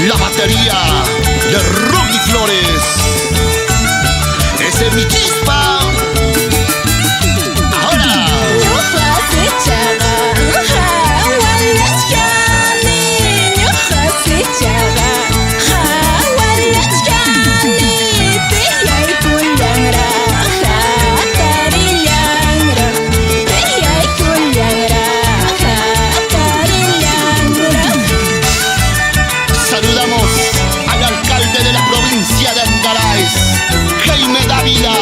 la batería de Rocky Flores. Ese es mi chispa. Ahora. Saludamos al alcalde de la provincia de Angaláes, Jaime Dávila,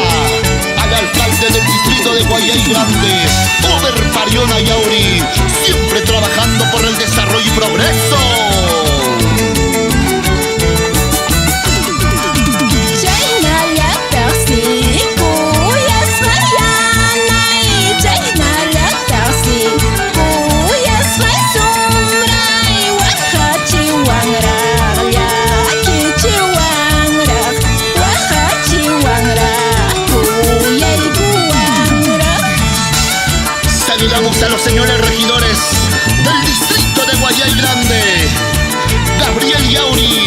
al alcalde del distrito de Guayay Grande, Over Pariona Yauri, siempre trabajando por el desarrollo y progreso. Saludamos a los señores regidores del distrito de Guayay Grande, Gabriel Yauri,